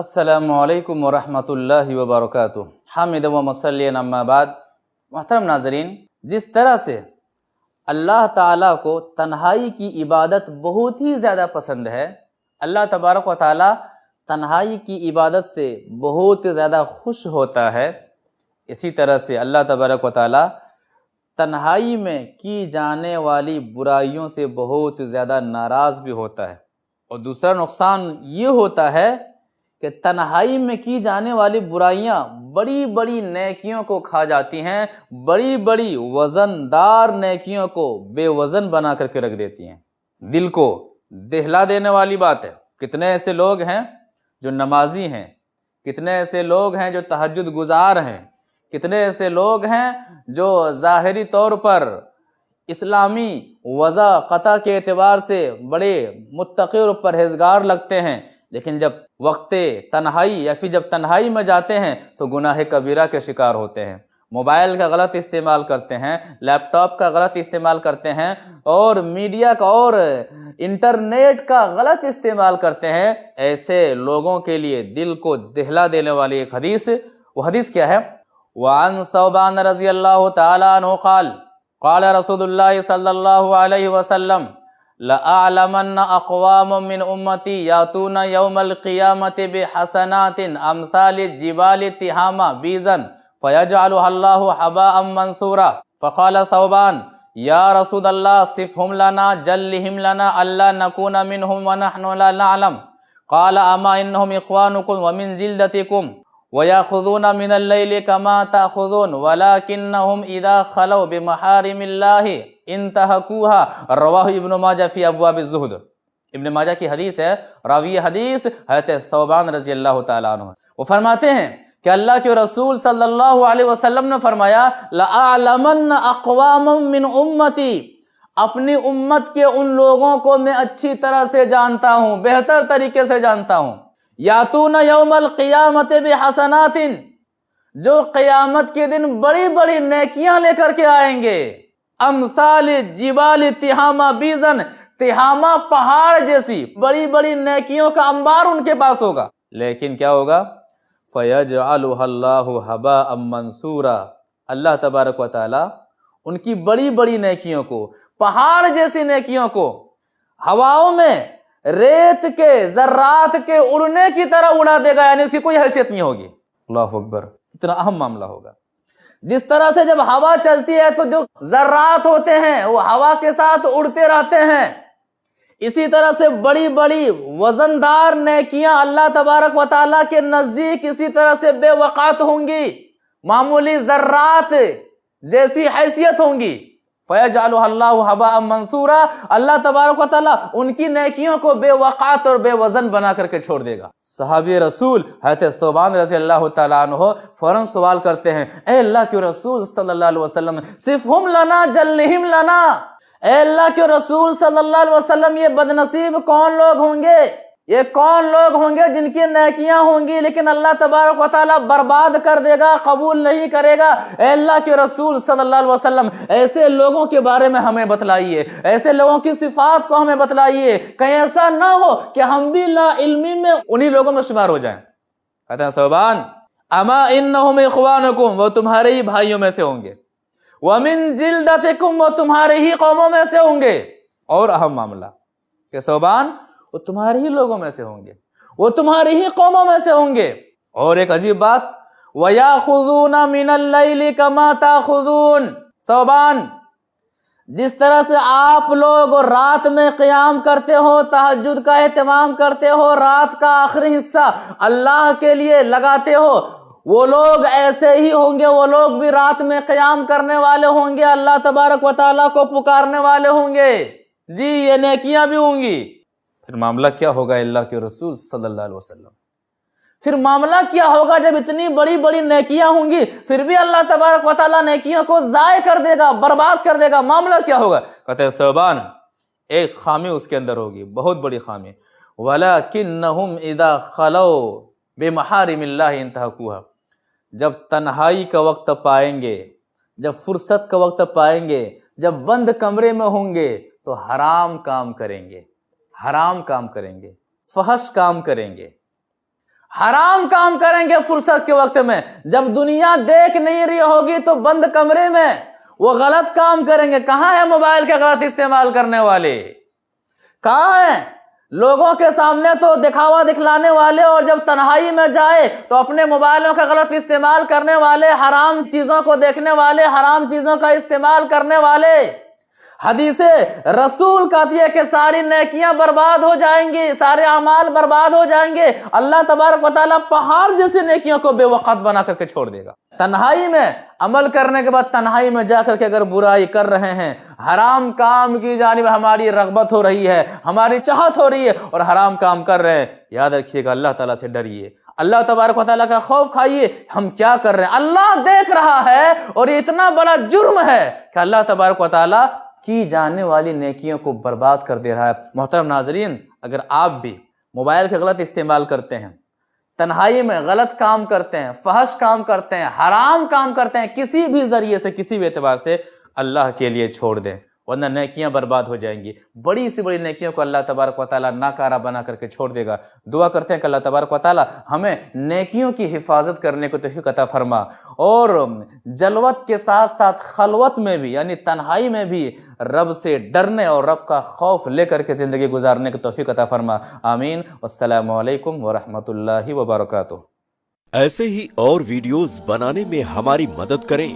السلام علیکم ورحمۃ اللہ وبرکاتہ۔ حامد و مصلی اما بعد۔ محترم ناظرین، جس طرح سے اللہ تعالیٰ کو تنہائی کی عبادت بہت ہی زیادہ پسند ہے، اللہ تبارک و تعالیٰ تنہائی کی عبادت سے بہت زیادہ خوش ہوتا ہے، اسی طرح سے اللہ تبارک و تعالیٰ تنہائی میں کی جانے والی برائیوں سے بہت زیادہ ناراض بھی ہوتا ہے۔ اور دوسرا نقصان یہ ہوتا ہے کہ تنہائی میں کی جانے والی برائیاں بڑی بڑی نیکیوں کو کھا جاتی ہیں، بڑی بڑی وزندار نیکیوں کو بے وزن بنا کر کے رکھ دیتی ہیں۔ دل کو دہلا دینے والی بات ہے۔ کتنے ایسے لوگ ہیں جو نمازی ہیں، کتنے ایسے لوگ ہیں جو تہجد گزار ہیں، کتنے ایسے لوگ ہیں جو ظاہری طور پر اسلامی وضع قطع کے اعتبار سے بڑے متقی اور پرہیزگار لگتے ہیں، لیکن جب وقت تنہائی یا پھر جب تنہائی میں جاتے ہیں تو گناہ کبیرہ کے شکار ہوتے ہیں، موبائل کا غلط استعمال کرتے ہیں، لیپ ٹاپ کا غلط استعمال کرتے ہیں، اور میڈیا کا اور انٹرنیٹ کا غلط استعمال کرتے ہیں۔ ایسے لوگوں کے لیے دل کو دہلا دینے والی ایک حدیث، وہ حدیث کیا ہے؟ وعن ثوبان رضی اللہ تعالی عنہ قال قال رسول اللہ صلی اللہ علیہ وسلم لَأَعْلَمَنَّ أَقْوَامٌ مِّنْ أُمَّتِي يَأْتُونَ يَوْمَ الْقِيَامَةِ بِحَسَنَاتٍ أَمْثَالِ الجِّبَالِ تِهَامَ بِيضًا فَيَجْعَلُهَا اللَّهُ هَبَاءً مَّنثُورًا فَقَالَ ثَوْبَانُ يَا رَسُولَ اللَّهِ صِفْهُمْ لَنَا جَلِّهِمْ لَنَا أَلَّا نَكُونَ مِنْهُمْ وَنَحْنُ لَا نَعْلَمُ قَالَ أَمَا إِنَّهُمْ إِخْوَانُكُمْ وَمِنْ جِلْدَتِكُمْ وَيَأْخُذُونَ مِنَ اللَّيْلِ كَمَا تَأْخُذُونَ وَلَكِنَّهُمْ إِذَا خَلَوْا بِمَحَارِمِ اللَّهِ انتہکوها۔ رواہ ابن ماجہ فی ابواب الزہد۔ ابن ماجہ کی حدیث ہے، راوی حدیث حضرت ثوبان رضی اللہ تعالیٰ عنہ، وہ فرماتے ہیں کہ اللہ کے رسول صلی اللہ علیہ وسلم نے فرمایا لَأَعْلَمَنَّ أَقْوَامًا مِّنْ أُمَّتِي، اپنی امت کے ان لوگوں کو میں اچھی طرح سے جانتا ہوں، بہتر طریقے سے جانتا ہوں، یاتون یوم القیامت بحسنات، جو قیامت کے دن بڑی بڑی نیکیاں لے کر کے آئیں گے، امثال جبال تہامہ بیزن، تہامہ پہاڑ جیسی بڑی بڑی نیکیوں کا انبار ان کے پاس ہوگا، لیکن کیا ہوگا؟ فَيَجْعَلُهَا اللَّهُ هَبَاءً مَّنثُورًا، اللہ تبارک و تعالی ان کی بڑی بڑی نیکیوں کو، پہاڑ جیسی نیکیوں کو ہواؤں میں ریت کے ذرات کے اڑنے کی طرح اڑا دے گا، یعنی اس کی کوئی حیثیت نہیں ہوگی۔ اللہ اکبر، اتنا اہم معاملہ ہوگا۔ جس طرح سے جب ہوا چلتی ہے تو جو ذرات ہوتے ہیں وہ ہوا کے ساتھ اڑتے رہتے ہیں، اسی طرح سے بڑی بڑی وزندار نیکیاں اللہ تبارک و تعالیٰ کے نزدیک اسی طرح سے بے وقعت ہوں گی، معمولی ذرات جیسی حیثیت ہوں گی۔ فَيَجْعَلُهَا اللَّهُ هَبَاءً مَّنثُورًا، اللہ تبارک و تعالیٰ ان کی نیکیوں کو بے وقعت اور بے وزن بنا کر کے چھوڑ دے گا۔ صحابی رسول حضرت ثوبان رضی اللہ تعالیٰ عنہ فوراً سوال کرتے ہیں، اے اللہ کے رسول صلی اللہ علیہ وسلم صفہم لنا جلہم لنا، اے اللہ کے رسول صلی اللہ علیہ وسلم یہ بدنصیب کون لوگ ہوں گے، یہ کون لوگ ہوں گے جن کی نیکیاں ہوں گی لیکن اللہ تبارک و تعالیٰ برباد کر دے گا، قبول نہیں کرے گا؟ اے اللہ کے رسول صلی اللہ علیہ وسلم ایسے لوگوں کے بارے میں ہمیں بتلائیے، ایسے لوگوں کی صفات کو ہمیں بتلائیے، کہیں ایسا نہ ہو کہ ہم بھی لا علمی میں انہی لوگوں میں شمار ہو جائیں۔ کہتے ہیں ثوبان اما انہم اخوانکم، وہ تمہارے ہی بھائیوں میں سے ہوں گے، ومن جلدتکم، وہ تمہارے ہی قوموں میں سے ہوں گے۔ اور اہم معاملہ کہ ثوبان وہ تمہارے ہی لوگوں میں سے ہوں گے، وہ تمہاری ہی قوموں میں سے ہوں گے۔ اور ایک عجیب بات، وَيَأْخُذُونَ مِنَ اللَّيْلِ كَمَا تَأْخُذُونَ، ثوبان جس طرح سے آپ لوگ رات میں قیام کرتے ہو، تہجد کا اہتمام کرتے ہو، رات کا آخری حصہ اللہ کے لیے لگاتے ہو، وہ لوگ ایسے ہی ہوں گے، وہ لوگ بھی رات میں قیام کرنے والے ہوں گے، اللہ تبارک و تعالیٰ کو پکارنے والے ہوں گے، جی یہ نیکیاں بھی ہوں گی۔ پھر معاملہ کیا ہوگا اللہ کے رسول صلی اللہ علیہ وسلم؟ پھر معاملہ کیا ہوگا جب اتنی بڑی بڑی نیکیاں ہوں گی پھر بھی اللہ تبارک و تعالیٰ نیکیوں کو ضائع کر دے گا، برباد کر دے گا؟ معاملہ کیا ہوگا؟ کہتے ہیں ثوبان ایک خامی اس کے اندر ہوگی، بہت بڑی خامی، وَلَكِنَّهُمْ إِذَا خَلَوْا بِمَحَارِمِ اللَّهِ انتهكوها، جب تنہائی کا وقت پائیں گے، جب فرصت کا وقت پائیں گے، جب بند کمرے میں ہوں گے تو حرام کام کریں گے، حرام کام کریں گے، فحش کام کریں گے، حرام کام کریں گے فرصت کے وقت میں، جب دنیا دیکھ نہیں رہی ہوگی تو بند کمرے میں وہ غلط کام کریں گے۔ کہاں ہے موبائل کے غلط استعمال کرنے والے؟ کہاں ہیں؟ لوگوں کے سامنے تو دکھاوا دکھلانے والے، اور جب تنہائی میں جائے تو اپنے موبائلوں کا غلط استعمال کرنے والے، حرام چیزوں کو دیکھنے والے، حرام چیزوں کا استعمال کرنے والے۔ حدیث رسول کہتی ہے کہ ساری نیکیاں برباد ہو جائیں گی، سارے اعمال برباد ہو جائیں گے، اللہ تبارک و تعالیٰ پہاڑ جیسی نیکیوں کو بے وقت بنا کر کے چھوڑ دے گا۔ تنہائی میں عمل کرنے کے بعد تنہائی میں جا کر کے اگر برائی کر رہے ہیں، حرام کام کی جانب ہماری رغبت ہو رہی ہے، ہماری چاہت ہو رہی ہے، اور حرام کام کر رہے ہیں، یاد رکھیے گا اللہ تعالیٰ سے ڈریے، اللہ تبارک و تعالیٰ کا خوف کھائیے۔ ہم کیا کر رہے ہیں اللہ دیکھ رہا ہے، اور یہ اتنا بڑا جرم ہے کہ اللہ تبارک و تعالیٰ کی جانے والی نیکیوں کو برباد کر دے رہا ہے۔ محترم ناظرین، اگر آپ بھی موبائل کا غلط استعمال کرتے ہیں، تنہائی میں غلط کام کرتے ہیں، فحش کام کرتے ہیں، حرام کام کرتے ہیں، کسی بھی ذریعے سے، کسی بھی اعتبار سے، اللہ کے لیے چھوڑ دیں، ورنہ نیکیاں برباد ہو جائیں گی۔ بڑی سی بڑی نیکیوں کو اللہ تبارک و تعالیٰ ناکارہ بنا کر کے چھوڑ دے گا۔ دعا کرتے ہیں کہ اللہ تبارک و تعالیٰ ہمیں نیکیوں کی حفاظت کرنے کو توفیق عطا فرما، اور جلوت کے ساتھ ساتھ خلوت میں بھی، یعنی تنہائی میں بھی رب سے ڈرنے اور رب کا خوف لے کر کے زندگی گزارنے کی توفیق عطا فرما۔ آمین۔ والسلام علیکم ورحمۃ اللہ وبرکاتہ۔ ایسے ہی اور ویڈیوز بنانے میں ہماری مدد کریں۔